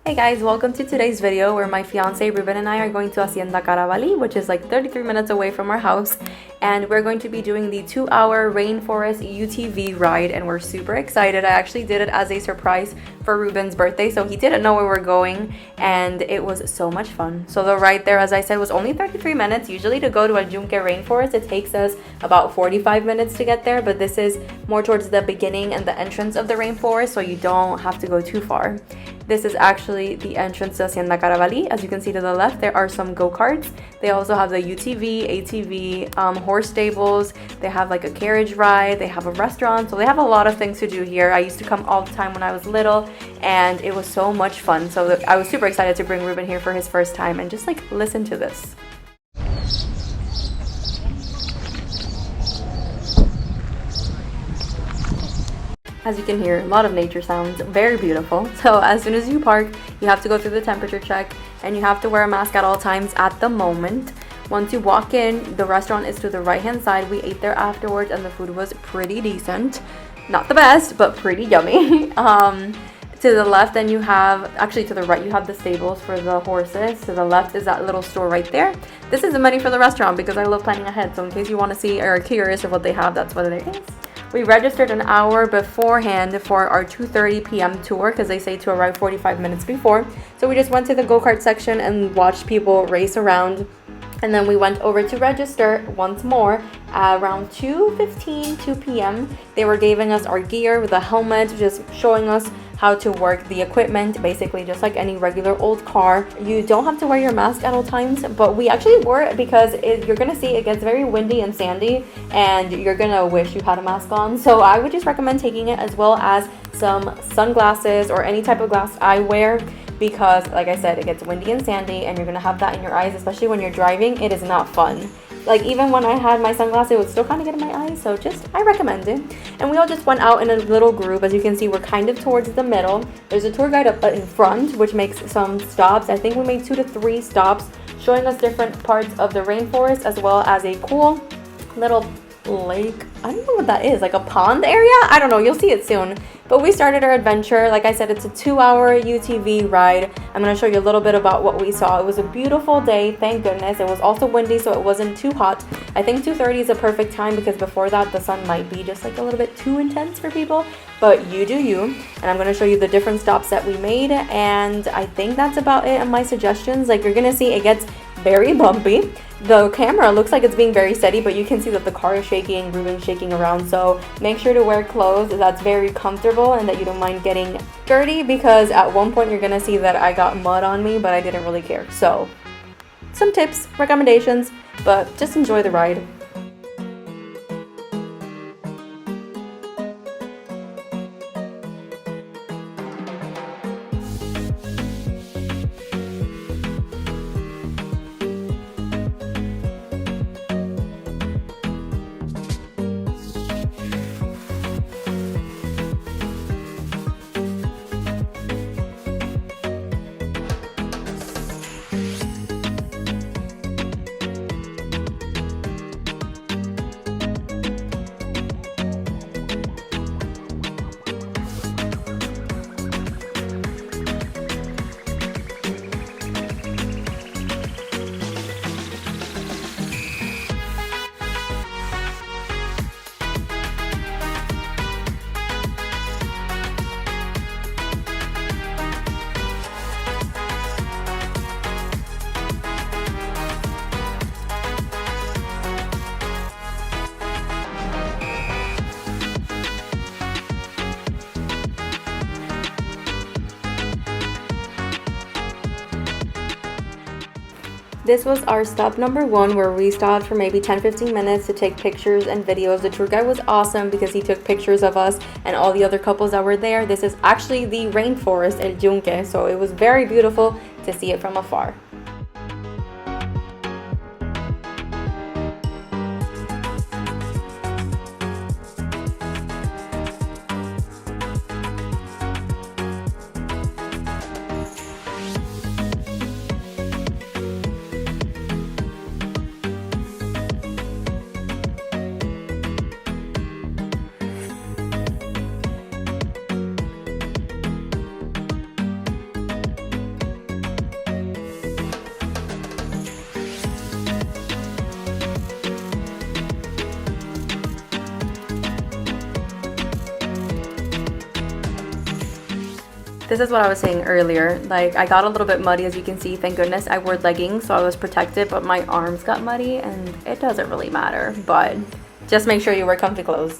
Hey guys, welcome to today's video where my fiance Ruben and I are going to Hacienda Carabali, which is like 33 minutes away from our house, and we're going to be doing the 2-hour rainforest UTV ride, and we're super excited. I actually did it as a surprise for Ruben's birthday, so he didn't know where we're going, and it was so much fun. So the ride there, as I said, was only 33 minutes. Usually to go to a Yunque Rainforest, it takes us about 45 minutes to get there, but this is more towards the beginning and the entrance of the rainforest, so you don't have to go too far. This is actually the entrance to Hacienda Carabali. As you can see to the left, there are some go-karts. They also have the UTV, ATV, horse stables. They have like a carriage ride. They have a restaurant. So they have a lot of things to do here. I used to come all the time when I was little, and it was so much fun. So I was super excited to bring Ruben here for his first time and just like listen to this. As you can hear, a lot of nature sounds, very beautiful. So as soon as you park, you have to go through the temperature check and you have to wear a mask at all times at the moment. Once you walk in, the restaurant is to the right hand side. We ate there afterwards and the food was pretty decent. Not the best, but pretty yummy. To the left, then you have, actually to the right, you have the stables for the horses. To the left is that little store right there. This is the menu for the restaurant because I love planning ahead. So in case you want to see or are curious of what they have, that's what it is. We registered an hour beforehand for our 2:30 p.m. tour because they say to arrive 45 minutes before. So we just went to the go-kart section and watched people race around. And then we went over to register once more at around 2:15, 2 p.m. They were giving us our gear with a helmet, just showing us how to work the equipment, basically just like any regular old car. You don't have to wear your mask at all times, but we actually wore it because you're gonna see it gets very windy and sandy and you're gonna wish you had a mask on. So I would just recommend taking it, as well as some sunglasses or any type of glass eyewear, because like I said, it gets windy and sandy and you're gonna have that in your eyes, especially when you're driving. It is not fun. Like even when I had my sunglasses, it would still kind of get in my eyes, so I recommend it. And we all just went out in a little group. As you can see, we're kind of towards the middle. There's a tour guide up in front, which makes some stops. I think we made 2 to 3 stops, showing us different parts of the rainforest, as well as a cool little lake. I don't know what that is, like a pond area? I don't know, you'll see it soon. But we started our adventure. Like I said, it's a 2-hour UTV ride. I'm going to show you a little bit about what we saw. It was a beautiful day, thank goodness. It was also windy, so it wasn't too hot. I think 2:30 is a perfect time because before that, the sun might be just like a little bit too intense for people. But you do you. And I'm going to show you the different stops that we made. And I think that's about it on my suggestions. Like you're going to see, it gets very bumpy. The camera looks like it's being very steady, but you can see that the car is shaking, Ruben's shaking around. So make sure to wear clothes that's very comfortable and that you don't mind getting dirty, because at one point you're gonna see that I got mud on me, but I didn't really care. So some tips, recommendations, but just enjoy the ride. This was our stop number 1, where we stopped for maybe 10-15 minutes to take pictures and videos. The tour guide was awesome because he took pictures of us and all the other couples that were there. This is actually the rainforest El Yunque, so it was very beautiful to see it from afar. This is what I was saying earlier. Like, I got a little bit muddy, as you can see. Thank goodness I wore leggings, so I was protected, but my arms got muddy, and it doesn't really matter. But just make sure you wear comfy clothes.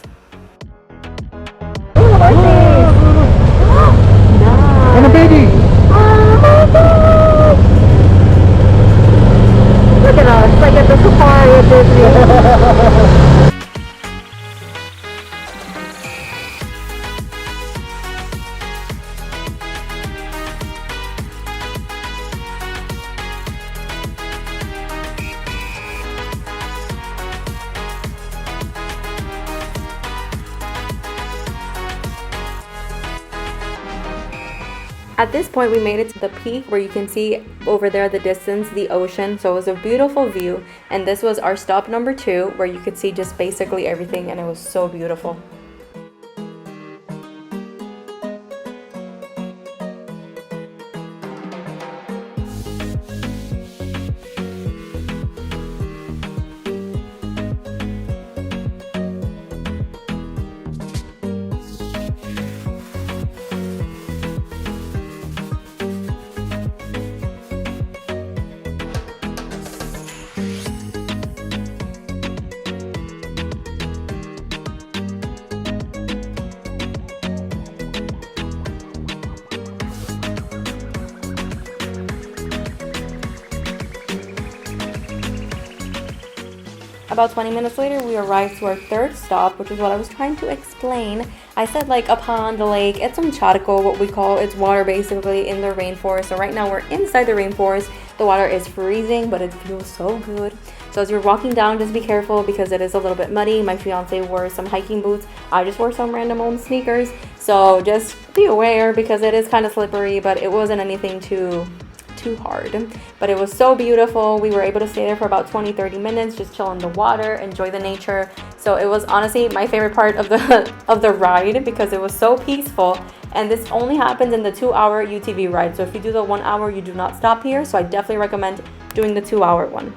And a baby! Look at us, like at the safari at Disney. At this point, we made it to the peak where you can see over there the distance, the ocean. So it was a beautiful view. And this was our stop number 2, where you could see just basically everything, and it was so beautiful. About 20 minutes later, we arrived to our third stop, which is what I was trying to explain. I said like a pond, a lake. It's un charco, what we call. It's water basically in the rainforest. So right now we're inside the rainforest. The water is freezing, but it feels so good. So as you're walking down, just be careful because it is a little bit muddy. My fiance wore some hiking boots. I just wore some random old sneakers. So just be aware because it is kind of slippery, but it wasn't anything too hard. But it was so beautiful. We were able to stay there for about 20-30 minutes, just chill in the water, enjoy the nature. So it was honestly my favorite part of the ride because it was so peaceful. And this only happens in the 2-hour UTV ride. So if you do the 1 hour, you do not stop here. So I definitely recommend doing the 2-hour one.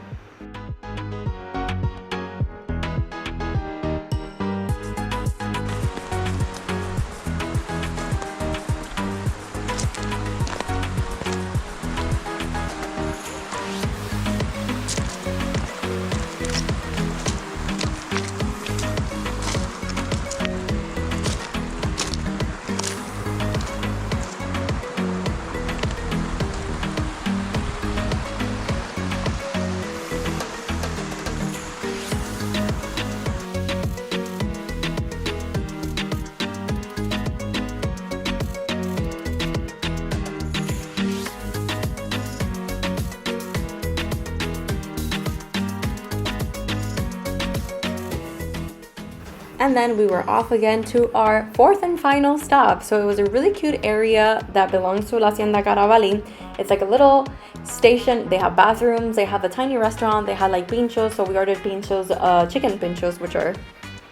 And then we were off again to our 4th and final stop. So it was a really cute area that belongs to La Hacienda Carabali. It's like a little station. They have bathrooms, they have a tiny restaurant, they had like pinchos. So we ordered pinchos, chicken pinchos, which are,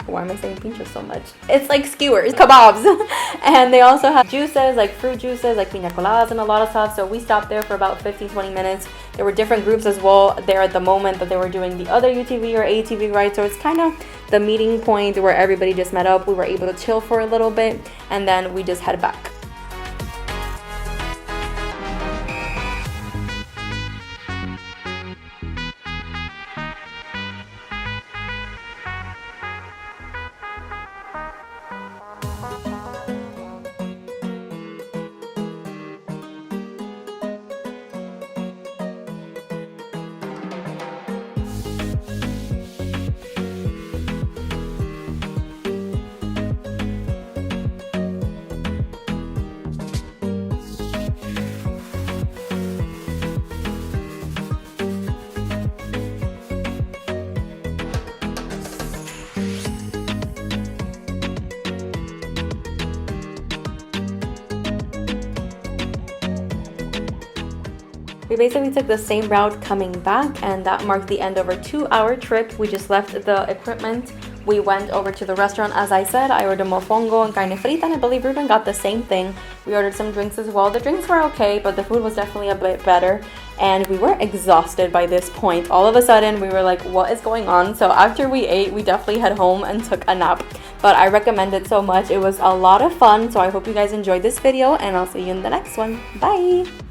why am I saying pinchos so much? It's like skewers, kebabs. And they also have juices, like fruit juices, like piña coladas and a lot of stuff. So we stopped there for about 15-20 minutes. There were different groups as well there at the moment that they were doing the other UTV or ATV ride. So it's kind of the meeting point where everybody just met up. We were able to chill for a little bit and then we just head back. We basically took the same route coming back, and that marked the end of our 2-hour trip. We just left the equipment. We went over to the restaurant. As I said, I ordered mofongo and carne frita, and I believe Ruben got the same thing. We ordered some drinks as well. The drinks were okay, but the food was definitely a bit better. And we were exhausted by this point. All of a sudden, we were like, what is going on? So after we ate, we definitely head home and took a nap. but I recommend it so much. It was a lot of fun, so I hope you guys enjoyed this video, and I'll see you in the next one. Bye!